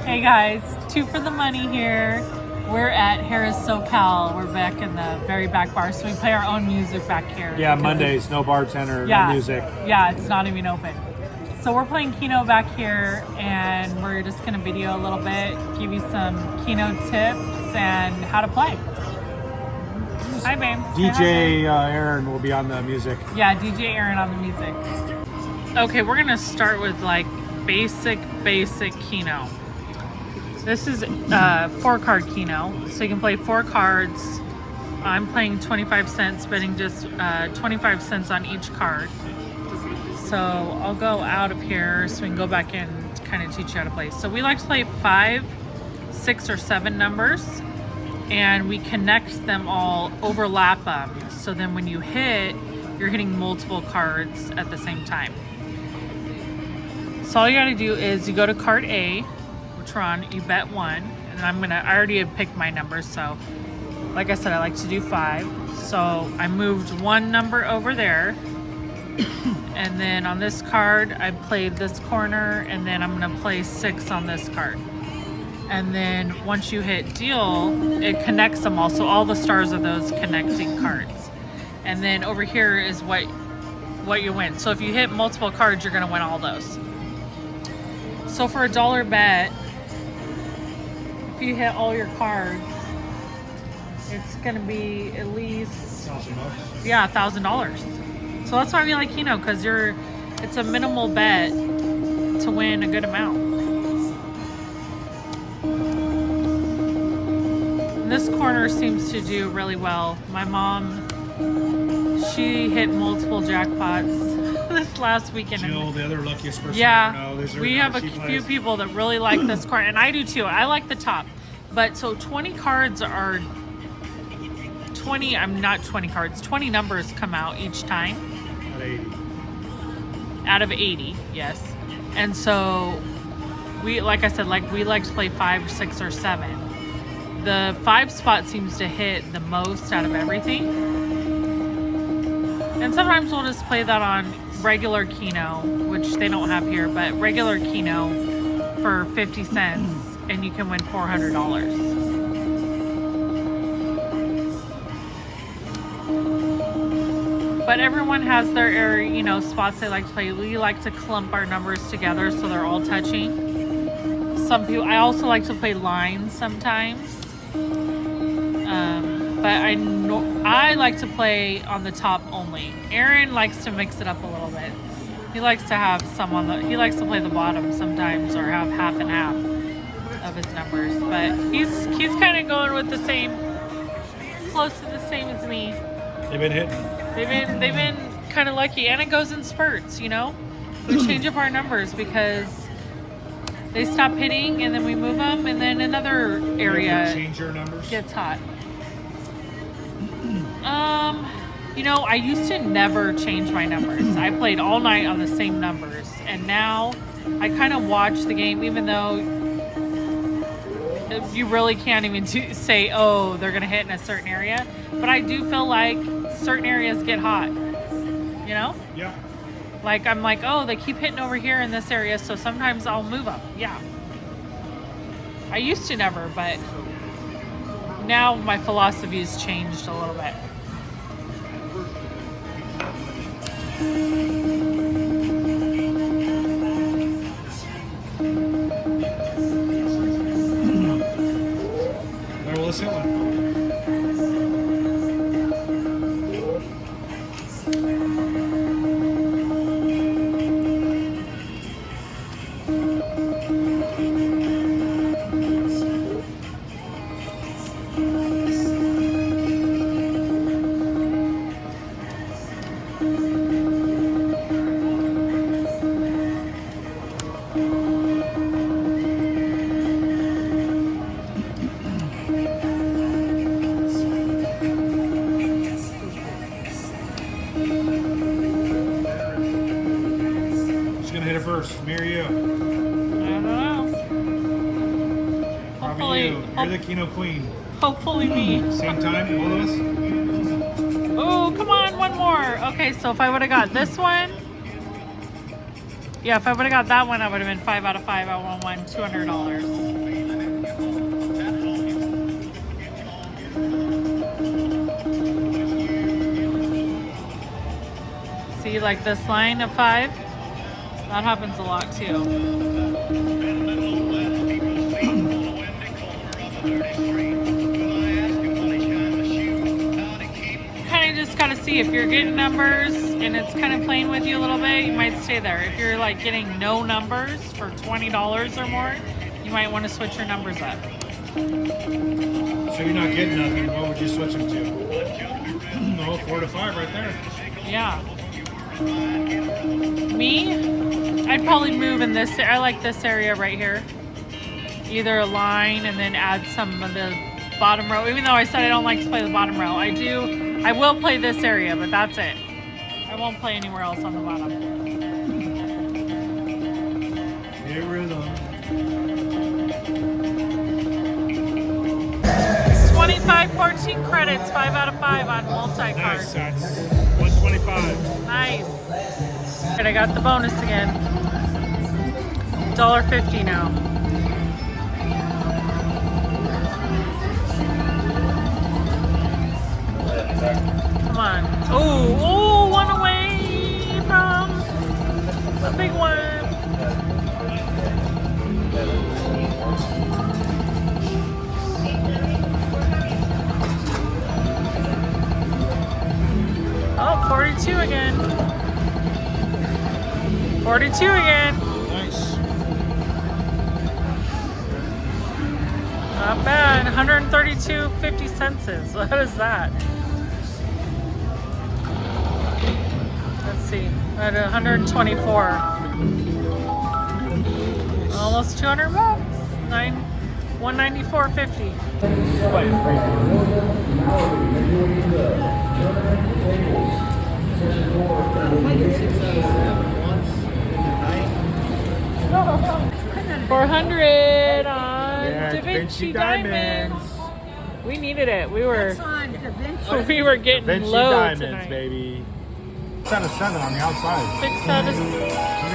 Hey guys, 2 for the money here. We're at Harris SoCal. We're back in the very back bar, so we play our own music back here. Yeah, Mondays, no bartender, Yeah, no music. Yeah, it's not even open. So we're playing Keno back here, and we're just gonna video a little bit, give you some Keno tips and how to play. Hi, babe. DJ Aaron will be on the music. Yeah, DJ Aaron on the music. Okay, we're gonna start with like basic Keno. This is 4-card Keno, so you can play 4 cards. I'm playing 25 cents, betting just 25 cents on each card. So I'll go out of here so we can go back in to kind of teach you how to play. So we like to play 5, 6, or 7 numbers, and we connect them all, overlap them. So then when you hit, you're hitting multiple cards at the same time. So all you gotta do is you go to card A, which we're on, you bet 1, and I already have picked my numbers, so like I said, I like to do 5. So I moved 1 number over there, and then on this card, I played this corner, and then I'm gonna play 6 on this card. And then once you hit deal, it connects them all, so all the stars are those connecting cards. And then over here is what you win. So if you hit multiple cards, you're gonna win all those. So for $1 bet, if you hit all your cards, it's gonna be at least $1,000. So that's why we like Keno, because it's a minimal bet to win a good amount. And this corner seems to do really well. My mom, she hit multiple jackpots this last weekend. Jill, the other luckiest person yeah, I know. we have a few people that really like this card, and I do too. I like the top. But so 20 cards are 20, not 20 cards, 20 numbers come out each time. At 80. Out of 80, yes. And so we, like I said, we like to play 5, 6, or 7. The 5 spot seems to hit the most out of everything. And sometimes we'll just play that on regular Keno, which they don't have here, but regular Keno for 50 cents, and you can win $400. But everyone has their area, spots they like to play. We like to clump our numbers together so they're all touching. Some people, I also like to play lines sometimes. But I like to play on the top only. Aaron likes to mix it up a little bit. He likes to have he likes to play the bottom sometimes, or have half and half of his numbers. But he's kind of going with the same, close to the same as me. They've been hitting. They've been kind of lucky, and it goes in spurts. We change up our numbers because they stop hitting, and then we move them, and then another area change your numbers? Gets hot. I used to never change my numbers. I played all night on the same numbers, and now I kind of watch the game, even though you really can't even say, oh, they're gonna hit in a certain area. But I do feel like certain areas get hot. Yeah. Like I'm like, oh, they keep hitting over here in this area, so sometimes I'll move up. Yeah. I used to never, but now my philosophy has changed a little bit. Well, let's hit one. First, me or you? I don't know. Probably you. You're the Keno Queen. Hopefully me. Same time, both of us? Oh, come on, one more. Okay, so if I would have got this one, Yeah, if I would have got that one, I would have been 5 out of 5. I won $200. See, like this line of 5? That happens a lot too. Kind of just gotta see if you're getting numbers and it's kind of playing with you a little bit, you might stay there. If you're like getting no numbers for $20 or more, you might want to switch your numbers up. So you're not getting nothing. What would you switch them to? No, 4 to 5 right there. Yeah. Me, I'd probably move in this. I like this area right here. Either a line and then add some of the bottom row. Even though I said I don't like to play the bottom row, I do. I will play this area, but that's it. I won't play anywhere else on the bottom. Get rhythm. 14 credits, 5 out of 5 on multi-card. Nice, that's 125. Nice. And I got the bonus again. $1.50 now. Come on. Oh, one away from the big one. Oh, 42 again. 42 again. Nice. Not bad. 132.50 cents. What is that? Let's see. At 124. Almost 200 bucks. 194.50. $400 on Da Vinci Diamonds. We needed it. We were getting Vinci low Diamonds, tonight. baby. 6 out of 7 on the outside. 6 out of We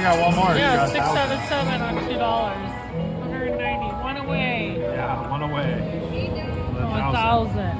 got one more. yeah, You got 6 out of 1,000. 7 on $2. 190. One away. Yeah, one away. Oh, 1,000.